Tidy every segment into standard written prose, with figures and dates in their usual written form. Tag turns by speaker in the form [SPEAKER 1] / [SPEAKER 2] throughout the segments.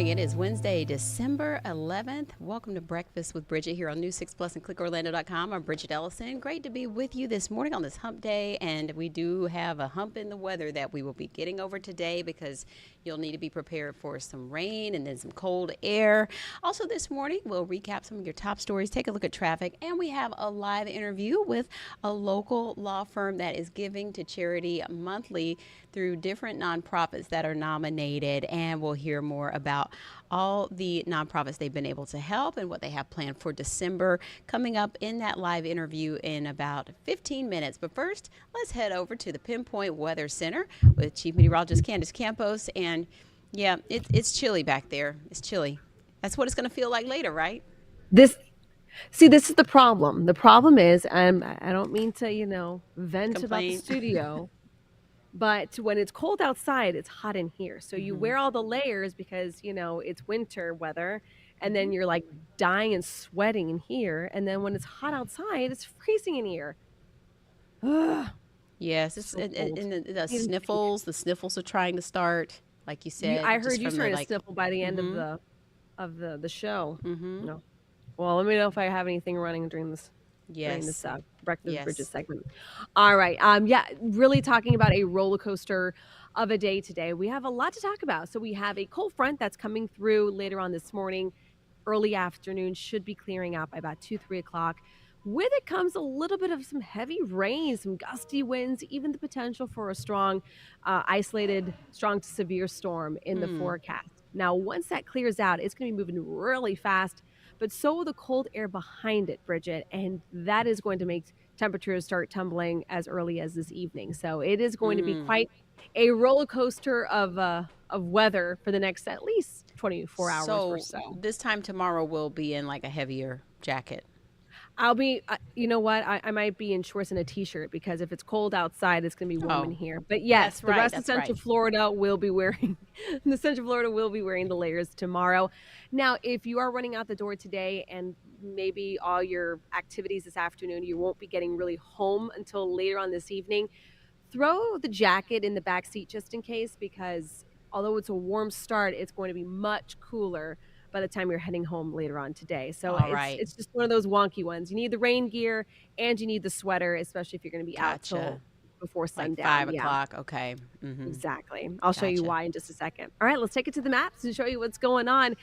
[SPEAKER 1] morning. It is Wednesday, December 11th. Welcome to Breakfast with Bridgett here on News 6 Plus and ClickOrlando.com. I'm Bridgett Ellison. Great to be with you this morning on this hump day. And we do have a hump in the weather that we will be getting over today because you'll need to be prepared for some rain and then some cold air. Also this morning, we'll recap some of your top stories, take a look at traffic, and we have a live interview with a local law firm that is giving to charity monthly through different nonprofits that are nominated, and we'll hear more about all the nonprofits they've been able to help and what they have planned for December coming up in that live interview in about 15 minutes. But first, let's head over to the Pinpoint Weather Center with Chief Meteorologist Candace Campos. And yeah, it's chilly back there. It's chilly. That's what it's going to feel like later, right?
[SPEAKER 2] This is the problem. The problem is, I don't mean to, vent about the studio, but when it's cold outside, it's hot in here. So you wear all the layers because, it's winter weather, and then you're like dying and sweating in here. And then when it's hot outside, it's freezing in here. Ugh.
[SPEAKER 1] Yes, it's
[SPEAKER 2] So cold.
[SPEAKER 1] and the sniffles. The sniffles are trying to start, like you said.
[SPEAKER 2] I heard
[SPEAKER 1] just
[SPEAKER 2] you
[SPEAKER 1] from
[SPEAKER 2] starting to sniffle by the end of the show. No. Well, let me know if I have anything running during this
[SPEAKER 1] Yes.
[SPEAKER 2] Breakfast
[SPEAKER 1] Yes.
[SPEAKER 2] Bridget segment. All right. Yeah, really talking about a roller coaster of a day today. We have a lot to talk about. So we have a cold front that's coming through later on this morning, early afternoon, should be clearing out by about 2-3 o'clock. With it comes a little bit of some heavy rain, some gusty winds, even the potential for a strong, isolated, strong to severe storm in the forecast. Now, once that clears out, it's going to be moving really fast, but so will the cold air behind it, Bridget, and that is going to make temperatures start tumbling as early as this evening. So it is going to be quite a roller coaster of weather for the next at least 24 hours or so.
[SPEAKER 1] This time tomorrow we'll be in like a heavier jacket.
[SPEAKER 2] I'll be, you know what? I might be in shorts and a t-shirt because if it's cold outside, it's going to be warm in here. But yes, the rest of Central Florida will be wearing, the layers tomorrow. Now, if you are running out the door today and maybe all your activities this afternoon, you won't be getting really home until later on this evening, throw the jacket in the back seat just in case, because although it's a warm start, it's going to be much cooler by the time you're heading home later on today. So it's just one of those wonky ones. You need the rain gear and you need the sweater, especially if you're going to be out till before sundown.
[SPEAKER 1] Like 5 o'clock. Okay.
[SPEAKER 2] Exactly. I'll show you why in just a second. All right, let's take it to the maps and show you what's going on.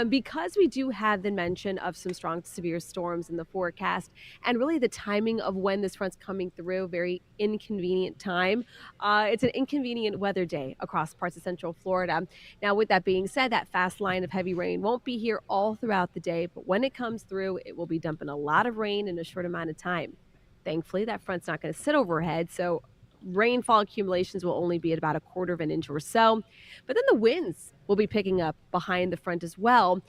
[SPEAKER 2] Because we do have the mention of some strong to severe storms in the forecast and really the timing of when this front's coming through, very inconvenient time. It's an inconvenient weather day across parts of Central Florida. Now, with that being said, that fast line of heavy rain won't be here all throughout the day, but when it comes through, it will be dumping a lot of rain in a short amount of time. Thankfully, that front's not going to sit overhead, so rainfall accumulations will only be at about 1/4 of an inch or so. But then the winds will be picking up behind the front as well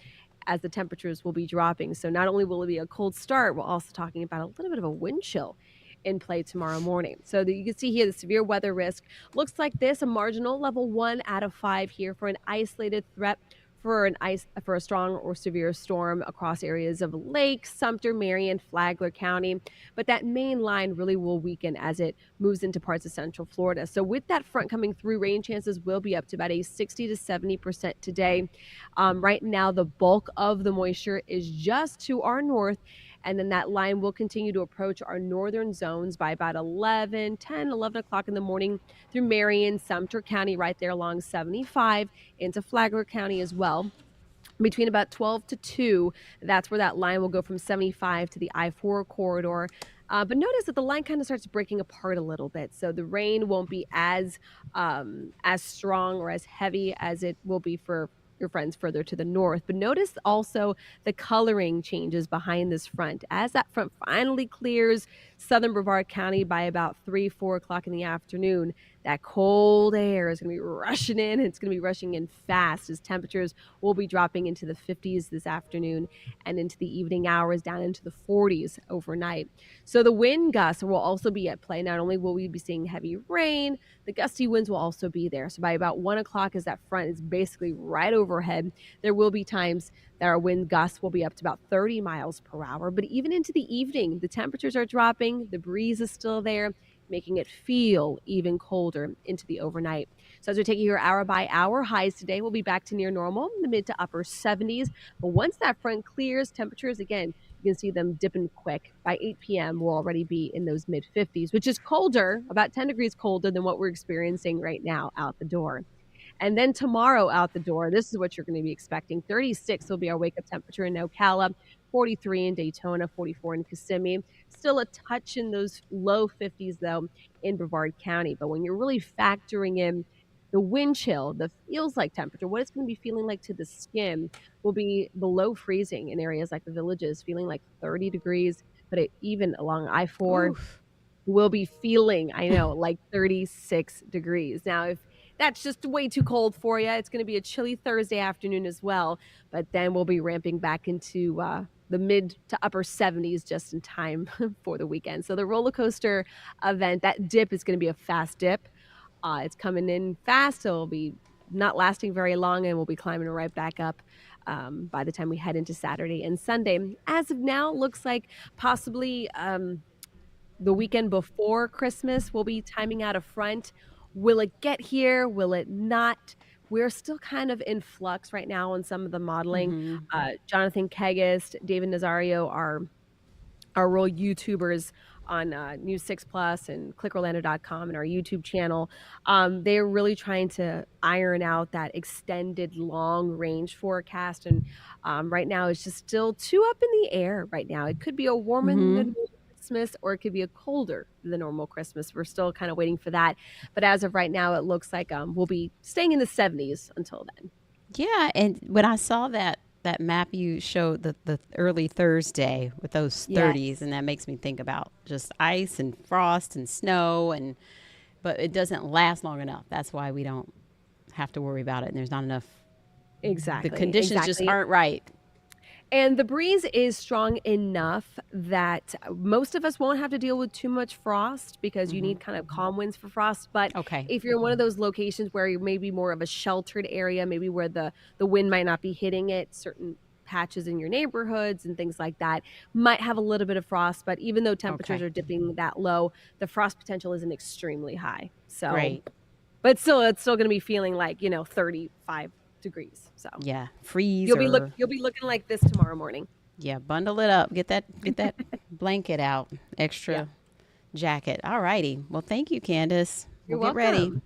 [SPEAKER 2] as the temperatures will be dropping. So not only will it be a cold start, we're also talking about a little bit of a wind chill in play tomorrow morning. So you can see here the severe weather risk looks like this, a marginal level 1 out of 5 here for an isolated threat for a strong or severe storm across areas of Lake, Sumter, Marion, Flagler County. But that main line really will weaken as it moves into parts of Central Florida. So with that front coming through, rain chances will be up to about a 60 to 70% today. Right now, the bulk of the moisture is just to our north. And then that line will continue to approach our northern zones by about 11 o'clock in the morning through Marion, Sumter County, right there along 75 into Flagler County as well. Between about 12 to 2, that's where that line will go from 75 to the I-4 corridor. But notice that the line kind of starts breaking apart a little bit. So the rain won't be as strong or as heavy as it will be for your friends further to the north. But notice also the coloring changes behind this front. As that front finally clears southern Brevard County by about 3-4 o'clock in the afternoon, that cold air is going to be rushing in. It's going to be rushing in fast as temperatures will be dropping into the 50s this afternoon and into the evening hours down into the 40s overnight. So the wind gusts will also be at play. Not only will we be seeing heavy rain, the gusty winds will also be there. So by about 1 o'clock, as that front is basically right overhead, there will be times that our wind gusts will be up to about 30 miles per hour. But even into the evening, the temperatures are dropping. The breeze is still there. making it feel even colder into the overnight. So as we take you here hour by hour, highs today will be back to near normal, the mid to upper 70s. But once that front clears, temperatures again, you can see them dipping quick. By 8 p.m., we'll already be in those mid 50s, which is colder, about 10 degrees colder than what we're experiencing right now out the door. And then tomorrow out the door, this is what you're going to be expecting. 36 will be our wake up temperature in Ocala, 43 in Daytona, 44 in Kissimmee. Still a touch in those low 50s, though, in Brevard County. But when you're really factoring in the wind chill, the feels like temperature, what it's going to be feeling like to the skin will be below freezing in areas like the Villages, feeling like 30 degrees. But even along I 4,
[SPEAKER 1] Oof.
[SPEAKER 2] will be feeling, I know, like 36 degrees. Now, if that's just way too cold for you, it's going to be a chilly Thursday afternoon as well. But then we'll be ramping back into the mid to upper 70s just in time for the weekend. So the roller coaster event, that dip is going to be a fast dip. It's coming in fast, so it'll be not lasting very long, and we'll be climbing right back up by the time we head into Saturday and Sunday. As of now, looks like possibly the weekend before Christmas, we'll be timing out a front. Will it get here? Will it not? We're still kind of in flux right now on some of the modeling.
[SPEAKER 1] Hmm.
[SPEAKER 2] Jonathan Kegist, David Nazario are real YouTubers on News 6 Plus and clickorlando.com and our YouTube channel. They're really trying to iron out that extended long range forecast. And right now, it's just still too up in the air right now. It could be a warmer than
[SPEAKER 1] Hmm.
[SPEAKER 2] normal Christmas, or it could be a colder than normal Christmas. We're still kind of waiting for that. But as of right now, it looks like we'll be staying in the 70s until then.
[SPEAKER 1] Yeah, and when I saw that map you showed the early Thursday with those
[SPEAKER 2] Yeah,
[SPEAKER 1] 30s, and that makes me think about just ice and frost and snow, and but it doesn't last long enough. That's why we don't have to worry about it, and there's not enough. The
[SPEAKER 2] exactly.
[SPEAKER 1] conditions just
[SPEAKER 2] Exactly.
[SPEAKER 1] aren't right.
[SPEAKER 2] And the breeze is strong enough that most of us won't have to deal with too much frost because you
[SPEAKER 1] Hmm.
[SPEAKER 2] need kind of calm winds for frost. But
[SPEAKER 1] Okay.
[SPEAKER 2] if you're in one of those locations where you're maybe more of a sheltered area, maybe where the wind might not be hitting it, certain patches in your neighborhoods and things like that might have a little bit of frost. But even though temperatures
[SPEAKER 1] Okay.
[SPEAKER 2] are dipping that low, the frost potential isn't extremely high. So,
[SPEAKER 1] Great.
[SPEAKER 2] but still, it's still going to be feeling like 35 degrees. So
[SPEAKER 1] Yeah. Freeze or
[SPEAKER 2] you'll be looking like this tomorrow morning.
[SPEAKER 1] yeah. Bundle it up. Get that blanket out.
[SPEAKER 2] Yeah.
[SPEAKER 1] Extra jacket. All righty. Well, thank you, Candace. We'll
[SPEAKER 2] You're
[SPEAKER 1] get ready.
[SPEAKER 2] welcome.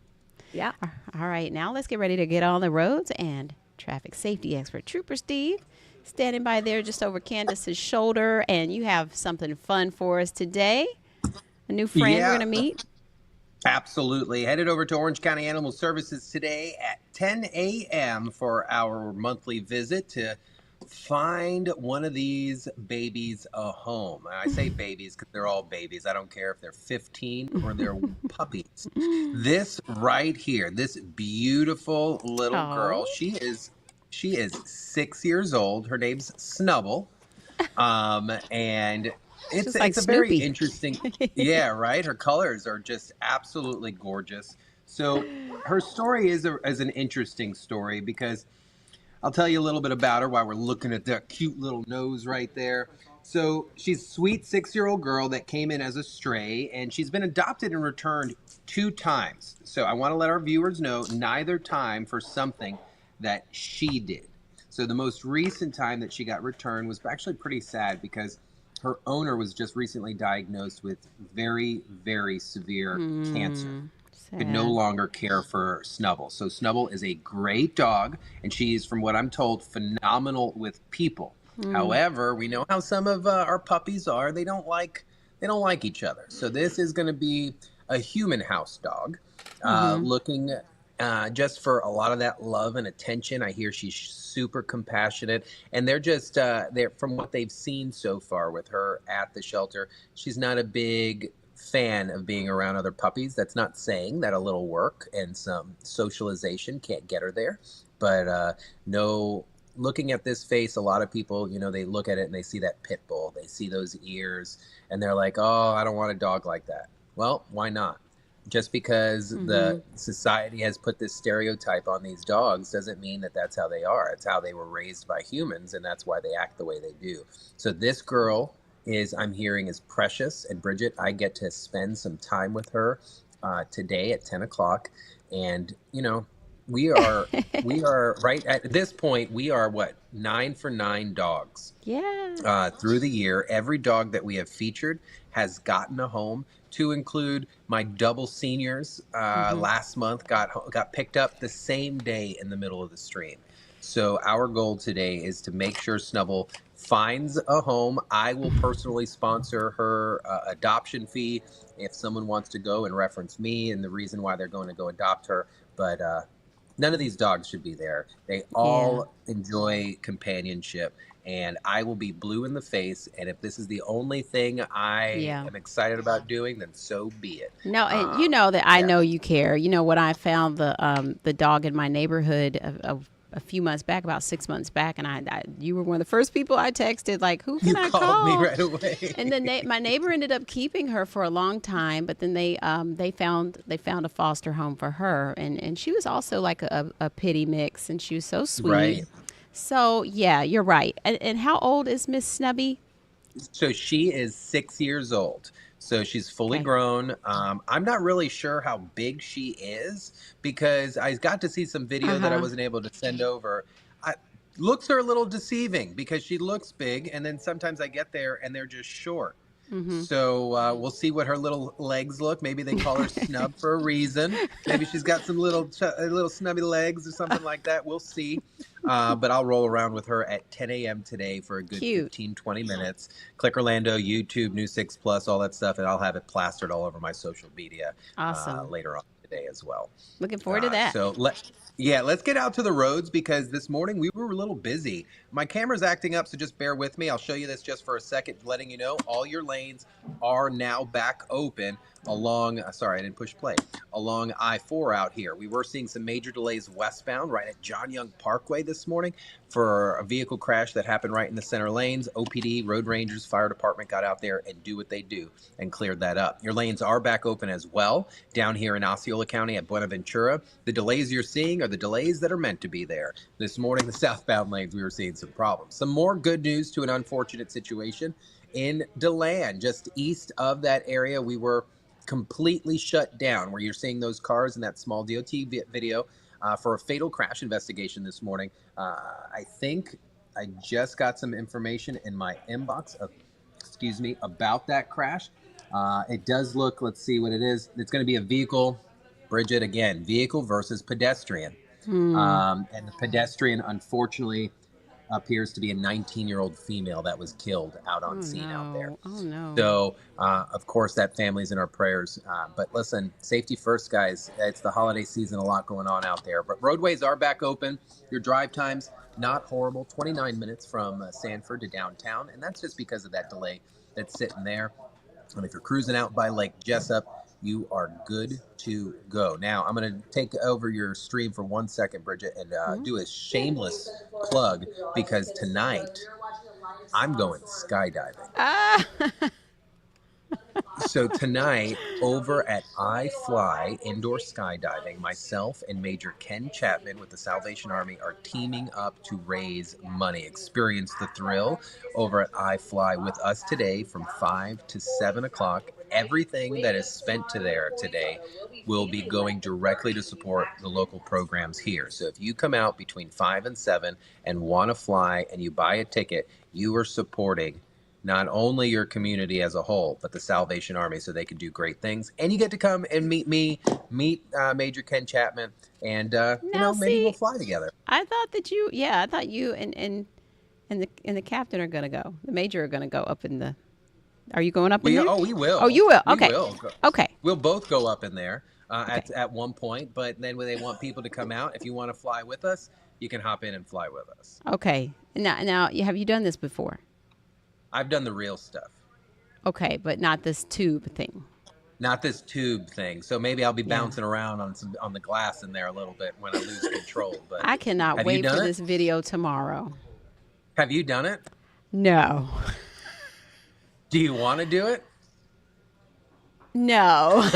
[SPEAKER 2] Yeah.
[SPEAKER 1] All right, now let's get ready to get on the roads. And traffic safety expert Trooper Steve standing by there just over Candace's shoulder. And you have something fun for us today. A new friend we're going
[SPEAKER 3] Yeah,
[SPEAKER 1] to meet.
[SPEAKER 3] absolutely. Headed over to Orange County Animal Services today at 10 a.m. for our monthly visit to find one of these babies a home. And I say babies because they're all babies. I don't care if they're 15 or they're puppies. This right here, this beautiful little girl,
[SPEAKER 1] Oh,
[SPEAKER 3] she is 6 years old. Her name's Snubble. And it's
[SPEAKER 1] just like
[SPEAKER 3] it's a very
[SPEAKER 1] Snoopy.
[SPEAKER 3] interesting, yeah, right. Her colors are just absolutely gorgeous. So her story is an interesting story because I'll tell you a little bit about her while we're looking at that cute little nose right there. So she's a sweet 6-year-old girl that came in as a stray, and she's been adopted and returned 2 times. So I want to let our viewers know neither time for something that she did. So the most recent time that she got returned was actually pretty sad because her owner was just recently diagnosed with very, very severe cancer, could no
[SPEAKER 1] Sad.
[SPEAKER 3] longer care for Snubble. So Snubble is a great dog, and she's, from what I'm told, phenomenal with people. However, we know how some of our puppies are. They don't like each other. So this is going to be a human house dog,
[SPEAKER 1] Mm-hmm.
[SPEAKER 3] looking just for a lot of that love and attention. I hear she's super compassionate, and they're from what they've seen so far with her at the shelter. She's not a big fan of being around other puppies. That's not saying that a little work and some socialization can't get her there, but no. Looking at this face, a lot of people, they look at it and they see that pit bull, they see those ears, and they're like, "Oh, I don't want a dog like that." Well, why not? Just because
[SPEAKER 1] Mm-hmm.
[SPEAKER 3] the society has put this stereotype on these dogs doesn't mean that that's how they are. It's how they were raised by humans, and that's why they act the way they do. So this girl I'm hearing is precious. And Bridgett, I get to spend some time with her today at 10 o'clock. And, we are right at this point, we are what, 9 for 9 dogs
[SPEAKER 1] Yeah.
[SPEAKER 3] through the year. Every dog that we have featured has gotten a home, to include my double seniors.
[SPEAKER 1] Hmm.
[SPEAKER 3] Last month got picked up the same day in the middle of the stream. So our goal today is to make sure Snubble finds a home. I will personally sponsor her adoption fee if someone wants to go and reference me and the reason why they're going to go adopt her. But none of these dogs should be there. They
[SPEAKER 1] Yeah.
[SPEAKER 3] all enjoy companionship, and I will be blue in the face. And if this is the only thing I
[SPEAKER 1] Yeah.
[SPEAKER 3] am excited about doing, then so be it.
[SPEAKER 1] No, and you know that I
[SPEAKER 3] Yeah.
[SPEAKER 1] know you care. You know what I found the dog in my neighborhood a few months back, about 6 months back, and you were one of the first people I texted, like, who
[SPEAKER 3] You
[SPEAKER 1] can I
[SPEAKER 3] called me
[SPEAKER 1] call?
[SPEAKER 3] right away.
[SPEAKER 1] And then my neighbor ended up keeping her for a long time, but then they found a foster home for her, and she was also like a pity mix, and she was so sweet.
[SPEAKER 3] Right.
[SPEAKER 1] So yeah, you're right. And how old is Miss Snubby?
[SPEAKER 3] So she is 6 years old. So she's fully
[SPEAKER 1] Okay.
[SPEAKER 3] grown. I'm not really sure how big she is because I got to see some
[SPEAKER 1] Uh
[SPEAKER 3] video that I
[SPEAKER 1] huh.
[SPEAKER 3] wasn't able to send over. I, Looks are a little deceiving because she looks big, and then sometimes I get there and they're just short.
[SPEAKER 1] Mm-hmm.
[SPEAKER 3] So we'll see what her little legs look. Maybe they call her Snub for a reason. Maybe she's got some little snubby legs or something like that. We'll see. But I'll roll around with her at 10 a.m. today for a good
[SPEAKER 1] Cute.
[SPEAKER 3] 15-20 minutes. Click Orlando, YouTube, New 6 Plus, all that stuff, and I'll have it plastered all over my social media
[SPEAKER 1] Awesome.
[SPEAKER 3] later on today as well.
[SPEAKER 1] Looking forward to that.
[SPEAKER 3] Let's get out to the roads because this morning we were a little busy. My camera's acting up, so just bear with me. I'll show you this just for a second, letting you know all your lanes are now back open along, sorry, I didn't push play, along I-4 out here. We were seeing some major delays westbound right at John Young Parkway this morning for a vehicle crash that happened right in the center lanes. OPD, road rangers, fire department got out there and do what they do and cleared that up. Your lanes are back open as well down here in Osceola County at Buenaventura. The delays you're seeing are the delays that are meant to be there. This morning, the southbound lanes, we were seeing some problems. Some more good news to an unfortunate situation in DeLand, just east of that area. We were completely shut down where you're seeing those cars in that small DOT video for a fatal crash investigation this morning. I think I just got some information in my inbox about that crash. It does look, let's see what it is. It's going to be a vehicle, Bridgett, again, vehicle versus pedestrian.
[SPEAKER 1] Hmm.
[SPEAKER 3] And the pedestrian, unfortunately, appears to be a 19-year-old female that was killed out
[SPEAKER 1] Oh
[SPEAKER 3] on scene out there.
[SPEAKER 1] no. Oh no.
[SPEAKER 3] So, of course, that family's in our prayers. But listen, safety first, guys. It's the holiday season, a lot going on out there. But roadways are back open. Your drive times, not horrible. 29 minutes from Sanford to downtown. And that's just because of that delay that's sitting there. And if you're cruising out by Lake Jessup, you are good to go. Now, I'm going to take over your stream for 1 second, Bridgett, and do a shameless plug because tonight I'm going skydiving.
[SPEAKER 1] Ah.
[SPEAKER 3] So tonight, over at iFly Indoor Skydiving, myself and Major Ken Chapman with the Salvation Army are teaming up to raise money. Experience the thrill over at iFly with us today from 5 to 7 o'clock. Everything that is spent there today will be going directly to support the local programs here. So if you come out between 5 and 7 and want to fly and you buy a ticket, you are supporting not only your community as a whole, but the Salvation Army, so they can do great things. And you get to come and meet Major Ken Chapman, and
[SPEAKER 1] Now
[SPEAKER 3] maybe we'll
[SPEAKER 1] see,
[SPEAKER 3] fly together.
[SPEAKER 1] I thought that I thought you and the captain are gonna go. The major are gonna go up in the. Are you going up in there?
[SPEAKER 3] We will.
[SPEAKER 1] Oh, you will.
[SPEAKER 3] We
[SPEAKER 1] Okay.
[SPEAKER 3] will.
[SPEAKER 1] Okay.
[SPEAKER 3] We'll both go up in there
[SPEAKER 1] Okay.
[SPEAKER 3] at one point, but then when they want people to come out, if you want to fly with us, you can hop in and fly with us.
[SPEAKER 1] Okay. Now, have you done this before?
[SPEAKER 3] I've done the real stuff.
[SPEAKER 1] Okay, but not this tube thing.
[SPEAKER 3] Not this tube thing. So maybe I'll be
[SPEAKER 1] Yeah.
[SPEAKER 3] bouncing around on the glass in there a little bit when I lose control. But
[SPEAKER 1] I cannot
[SPEAKER 3] have you
[SPEAKER 1] wait for
[SPEAKER 3] done it?
[SPEAKER 1] this video tomorrow.
[SPEAKER 3] Have you done it?
[SPEAKER 1] No.
[SPEAKER 3] Do you want to do it?
[SPEAKER 1] No.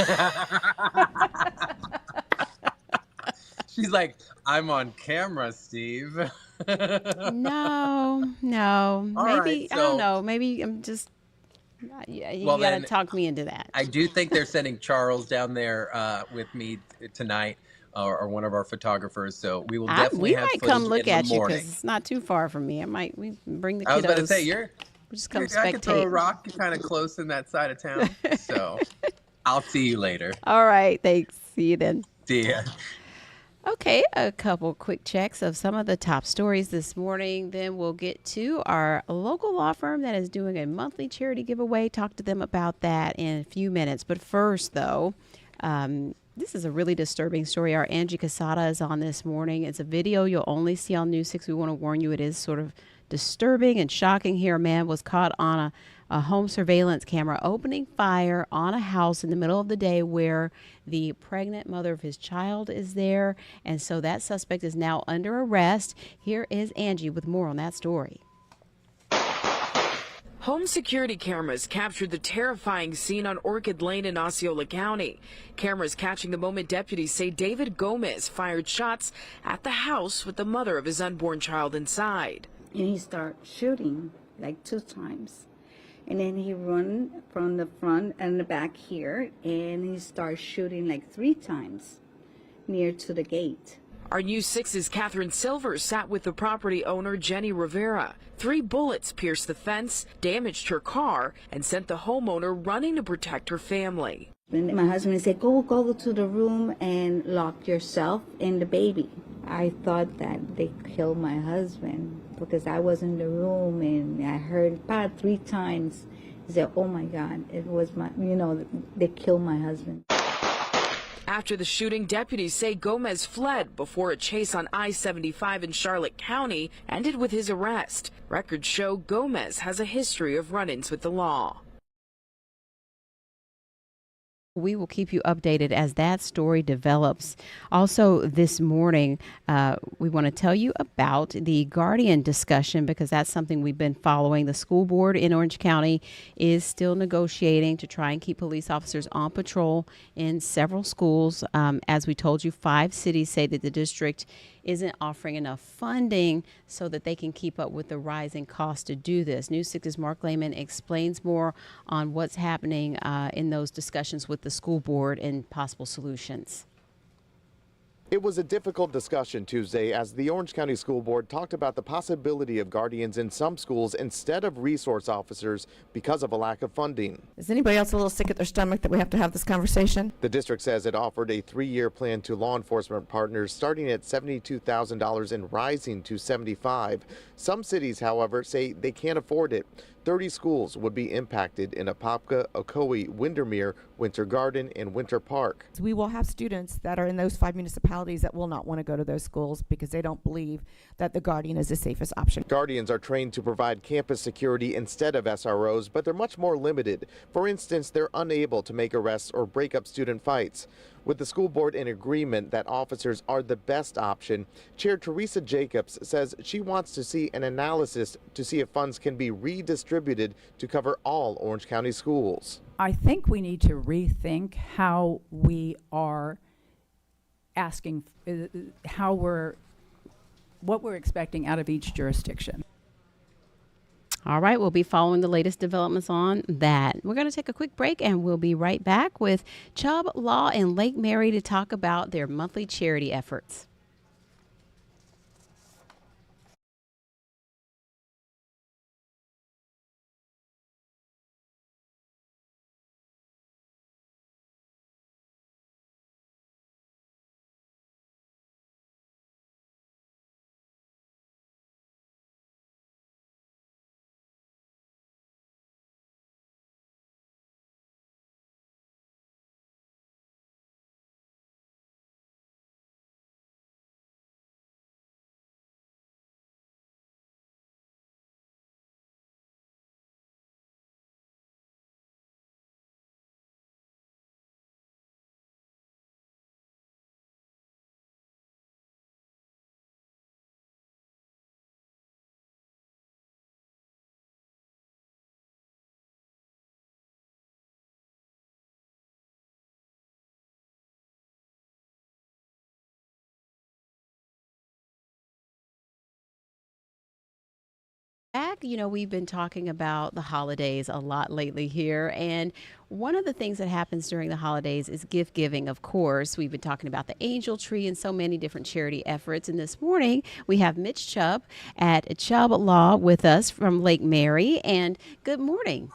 [SPEAKER 3] She's like, I'm on camera, Steve.
[SPEAKER 1] No.
[SPEAKER 3] All right,
[SPEAKER 1] Maybe I
[SPEAKER 3] so-
[SPEAKER 1] don't know. Maybe I'm just You
[SPEAKER 3] Well,
[SPEAKER 1] got to
[SPEAKER 3] then
[SPEAKER 1] talk me into that.
[SPEAKER 3] I do think they're sending Charles down there with me tonight, or one of our photographers. So we will definitely
[SPEAKER 1] We
[SPEAKER 3] have
[SPEAKER 1] might come
[SPEAKER 3] footage
[SPEAKER 1] look
[SPEAKER 3] in the
[SPEAKER 1] at you because
[SPEAKER 3] morning.
[SPEAKER 1] it's not too far from me. We bring the
[SPEAKER 3] I was about to say
[SPEAKER 1] kiddos. We just come
[SPEAKER 3] I could throw
[SPEAKER 1] spectate.
[SPEAKER 3] a rock kind of close in that side of town. So I'll see you later.
[SPEAKER 1] All right. Thanks. See you then.
[SPEAKER 3] See ya.
[SPEAKER 1] Okay, a couple quick checks of some of the top stories this morning. Then we'll get to our local law firm that is doing a monthly charity giveaway. Talk to them about that in a few minutes. But first, though, this is a really disturbing story. Our Angie Casada is on this morning. It's a video you'll only see on News 6. We want to warn you, it is sort of disturbing and shocking here. A man was caught on a home surveillance camera opening fire on a house in the middle of the day where the pregnant mother of his child is there. And so that suspect is now under arrest. Here is Angie with more on that story.
[SPEAKER 4] Home security cameras captured the terrifying scene on Orchid Lane in Osceola County. Cameras catching the moment deputies say David Gomez fired shots at the house with the mother of his unborn child inside.
[SPEAKER 5] And he started shooting like 2 times. And then he run from the front and the back here, and he started shooting like 3 times near to the gate.
[SPEAKER 4] Our News 6's Catherine Silver sat with the property owner, Jenny Rivera. 3 bullets pierced the fence, damaged her car, and sent the homeowner running to protect her family.
[SPEAKER 5] And my husband said, go to the room and lock yourself and the baby. I thought that they killed my husband because I was in the room and I heard about 3 times. He said, oh my God, it was they killed my husband.
[SPEAKER 4] After the shooting, deputies say Gomez fled before a chase on I-75 in Charlotte County ended with his arrest. Records show Gomez has a history of run-ins with the law.
[SPEAKER 1] We will keep you updated as that story develops. Also, this morning, we want to tell you about the Guardian discussion because that's something we've been following. The school board in Orange County is still negotiating to try and keep police officers on patrol in several schools. As we told you, 5 cities say that the district isn't offering enough funding so that they can keep up with the rising cost to do this. News 6's Mark Lehman explains more on what's happening in those discussions with the school board and possible solutions.
[SPEAKER 6] It was a difficult discussion Tuesday as the Orange County School Board talked about the possibility of guardians in some schools instead of resource officers because of a lack of funding.
[SPEAKER 7] Is anybody else a little sick at their stomach that we have to have this conversation?
[SPEAKER 6] The district says it offered a 3-year plan to law enforcement partners starting at $72,000 and rising to $75,000. Some cities, however, say they can't afford it. 30 schools would be impacted in Apopka, Ocoee, Windermere, Winter Garden, and Winter Park.
[SPEAKER 7] We will have students that are in those 5 municipalities that will not want to go to those schools because they don't believe that the Guardian is the safest option.
[SPEAKER 6] Guardians are trained to provide campus security instead of SROs, but they're much more limited. For instance, they're unable to make arrests or break up student fights. With the school board in agreement that officers are the best option, Chair Teresa Jacobs says she wants to see an analysis to see if funds can be redistributed to cover all Orange County schools.
[SPEAKER 8] I think we need to rethink how we are asking, what we're expecting out of each jurisdiction.
[SPEAKER 1] All right, we'll be following the latest developments on that. We're going to take a quick break and we'll be right back with Chubb Law in Lake Mary to talk about their monthly charity efforts. back, we've been talking about the holidays a lot lately here. And one of the things that happens during the holidays is gift giving, of course. We've been talking about the Angel Tree and so many different charity efforts. And this morning, we have Mitch Chubb at Chubb Law with us from Lake Mary. And good morning.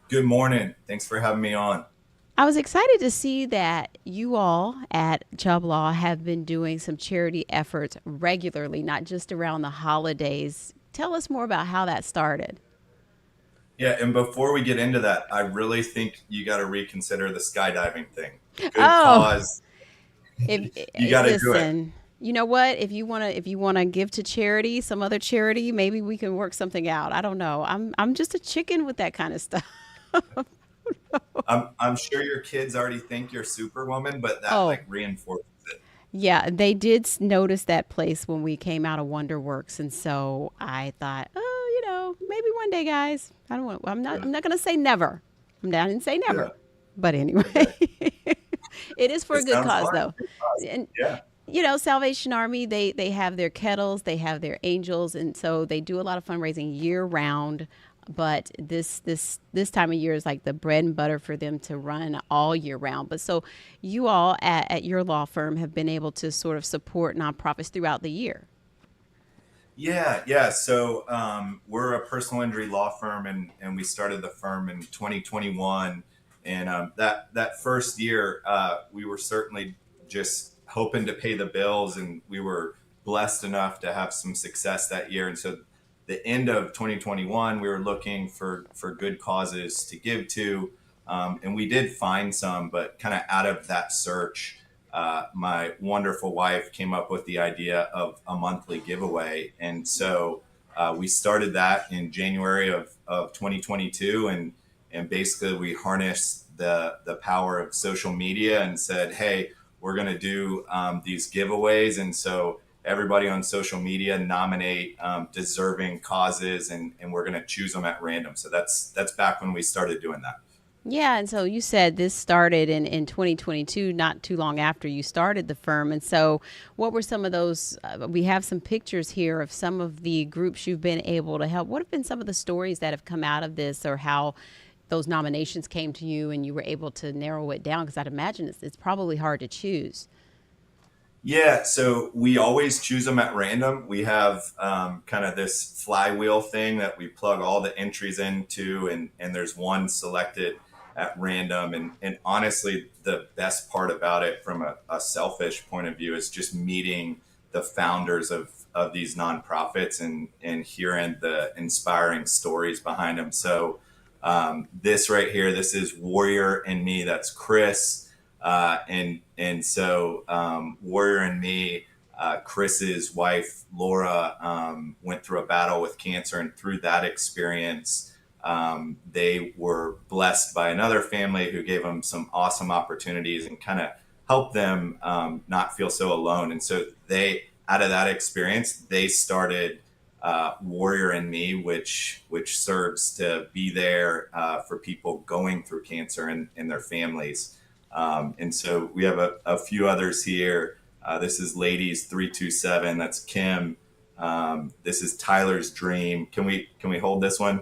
[SPEAKER 9] Good morning. Thanks for having me on.
[SPEAKER 1] I was excited to see that you all at Chubb Law have been doing some charity efforts regularly, not just around the holidays. Tell us more about how that started.
[SPEAKER 9] Yeah, and before we get into that, I really think you got to reconsider the skydiving thing. Good
[SPEAKER 1] Oh,
[SPEAKER 9] cause.
[SPEAKER 1] if
[SPEAKER 9] You got to do it.
[SPEAKER 1] listen, you know what? If you wanna give to charity, some other charity, maybe we can work something out. I don't know. I'm just a chicken with that kind of stuff.
[SPEAKER 9] I'm sure your kids already think you're Superwoman, but that
[SPEAKER 1] Oh,
[SPEAKER 9] like reinforces it.
[SPEAKER 1] yeah, they did notice that place when we came out of WonderWorks, and so I thought, oh, maybe one day, guys. I don't want. I'm not.
[SPEAKER 9] Yeah.
[SPEAKER 1] I'm not going to say never. I didn't say never.
[SPEAKER 9] Yeah.
[SPEAKER 1] But anyway,
[SPEAKER 9] Okay.
[SPEAKER 1] it is for a
[SPEAKER 9] It
[SPEAKER 1] good
[SPEAKER 9] sounds
[SPEAKER 1] cause,
[SPEAKER 9] fun.
[SPEAKER 1] though.
[SPEAKER 9] Good cause.
[SPEAKER 1] And
[SPEAKER 9] Yeah.
[SPEAKER 1] Salvation Army, they have their kettles, they have their angels, and so they do a lot of fundraising year round. But this time of year is like the bread and butter for them to run all year round. But so you all at your law firm have been able to sort of support nonprofits throughout the year.
[SPEAKER 9] Yeah. So we're a personal injury law firm, and we started the firm in 2021. And that first year, we were certainly just hoping to pay the bills, and we were blessed enough to have some success that year. And so, the end of 2021, we were looking for good causes to give to, and we did find some. But kind of out of that search, my wonderful wife came up with the idea of a monthly giveaway. And so we started that in January of 2022. And basically we harnessed the power of social media and said, hey, we're going to do these giveaways. And so everybody on social media nominate deserving causes, and we're going to choose them at random. So that's back when we started doing that.
[SPEAKER 1] Yeah, and so you said this started in 2022, not too long after you started the firm. And so what were some of those? We have some pictures here of some of the groups you've been able to help. What have been some of the stories that have come out of this, or how those nominations came to you and you were able to narrow it down? Because I'd imagine it's probably hard to choose.
[SPEAKER 9] Yeah, so we always choose them at random. We have kind of this flywheel thing that we plug all the entries into, and there's one selected at random. And honestly, the best part about it from a selfish point of view is just meeting the founders of these nonprofits and hearing the inspiring stories behind them. So this right here, this is Warrior and Me. That's Chris. And so Warrior and Me, Chris's wife, Laura, went through a battle with cancer. And through that experience, they were blessed by another family who gave them some awesome opportunities and kind of helped them not feel so alone. And so out of that experience, they started Warrior and Me, which serves to be there for people going through cancer and their families. And so we have a few others here. This is Ladies 327. That's Kim. This is Tyler's Dream. Can we hold this one?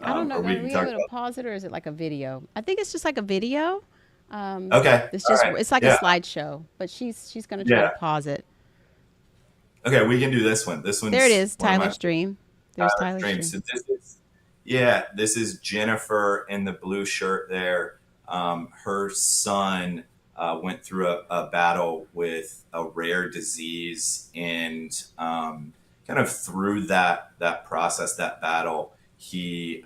[SPEAKER 1] I don't know.
[SPEAKER 9] Or we
[SPEAKER 1] Are
[SPEAKER 9] can
[SPEAKER 1] we
[SPEAKER 9] talk
[SPEAKER 1] able to
[SPEAKER 9] about.
[SPEAKER 1] pause it, or is it like a video? I think it's just like a video.
[SPEAKER 9] Okay.
[SPEAKER 1] It's
[SPEAKER 9] All
[SPEAKER 1] just
[SPEAKER 9] right.
[SPEAKER 1] it's like
[SPEAKER 9] Yeah.
[SPEAKER 1] a slideshow, but she's gonna try
[SPEAKER 9] Yeah.
[SPEAKER 1] to pause it.
[SPEAKER 9] Okay. We can do this one. This one's
[SPEAKER 1] There it is,
[SPEAKER 9] one of my
[SPEAKER 1] Tyler's Dream. There's
[SPEAKER 9] Tyler's
[SPEAKER 1] Tyler's
[SPEAKER 9] Dream.
[SPEAKER 1] Dream.
[SPEAKER 9] So this is Jennifer in the blue shirt there. Her son went through a battle with a rare disease, and kind of through that process, that battle, he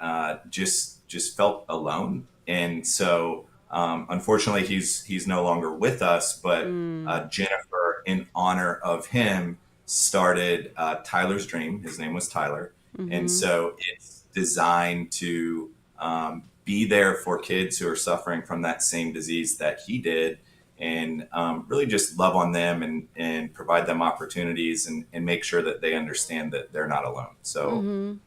[SPEAKER 9] just felt alone. And so unfortunately he's no longer with us, but Jennifer, in honor of him, started Tyler's Dream. His name was Tyler. And so it's designed to be there for kids who are suffering from that same disease that he did, and really just love on them and provide them opportunities and make sure that they understand that they're not alone. So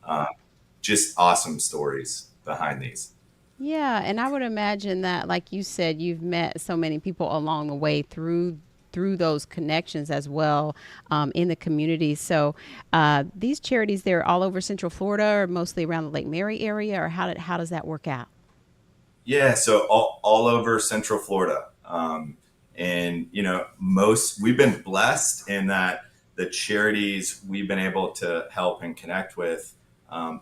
[SPEAKER 9] just awesome stories behind these.
[SPEAKER 1] Yeah, and I would imagine that, like you said, you've met so many people along the way through through those connections as well in the community. So these charities, they're all over Central Florida, or mostly around the Lake Mary area, or how does that work out?
[SPEAKER 9] Yeah, so all over Central Florida. And, you know, we've been blessed in that the charities we've been able to help and connect with,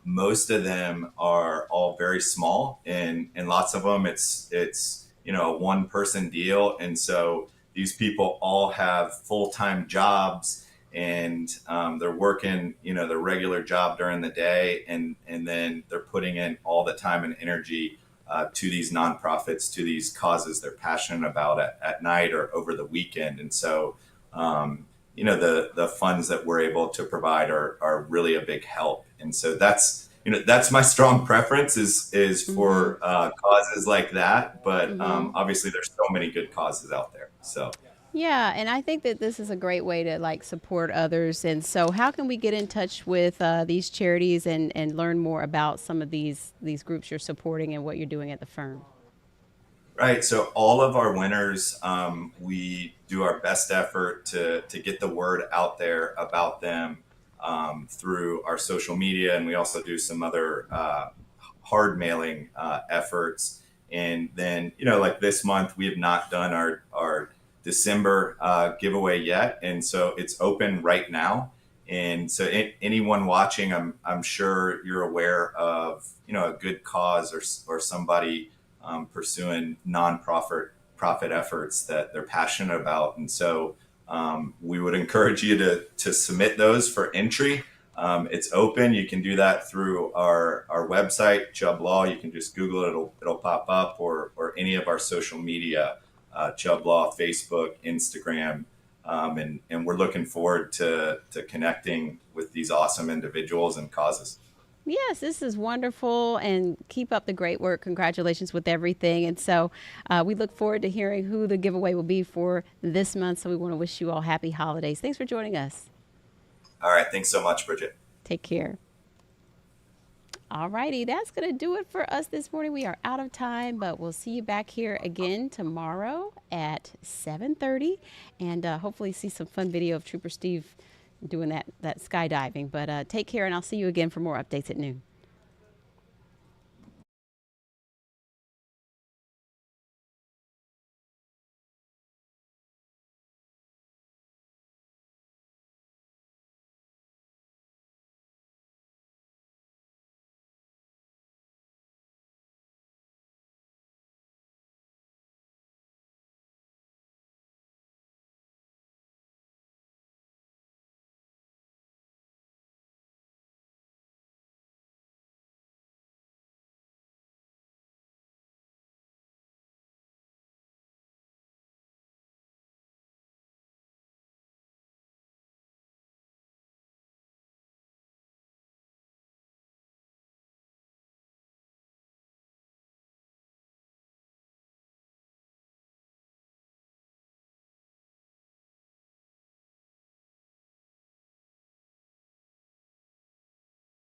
[SPEAKER 9] most of them are all very small, and lots of them it's you know, a one person deal. And so these people all have full-time jobs, and they're working, you know, their regular job during the day, and then they're putting in all the time and energy to these nonprofits, to these causes they're passionate about at night or over the weekend. And so, you know, the funds that we're able to provide are really a big help. And so that's, you know, that's my strong preference is for causes like that. But obviously there's so many good causes out there. So.
[SPEAKER 1] Yeah, and I think that this is a great way to like support others. And so how can we get in touch with these charities and learn more about some of these groups you're supporting and what you're doing at the firm?
[SPEAKER 9] Right. So all of our winners, we do our best effort to get the word out there about them through our social media. And we also do some other hard mailing efforts. And then, you know, like this month, we have not done our December giveaway yet. And so it's open right now. And so anyone watching, I'm sure you're aware of, you know, a good cause or somebody pursuing profit efforts that they're passionate about. And so we would encourage you to submit those for entry. It's open. You can do that through our website, Chubb Law. You can just Google it. It'll pop up, or any of our social media, Chubb Law, Facebook, Instagram. And we're looking forward to connecting with these awesome individuals and causes.
[SPEAKER 1] Yes, this is wonderful, and keep up the great work. Congratulations with everything. And so we look forward to hearing who the giveaway will be for this month. So we want to wish you all happy holidays. Thanks for joining us.
[SPEAKER 9] All right. Thanks so much, Bridget.
[SPEAKER 1] Take care. All righty. That's going to do it for us this morning. We are out of time, but we'll see you back here again tomorrow at 7:30, and hopefully see some fun video of Trooper Steve doing that skydiving. But take care, and I'll see you again for more updates at noon.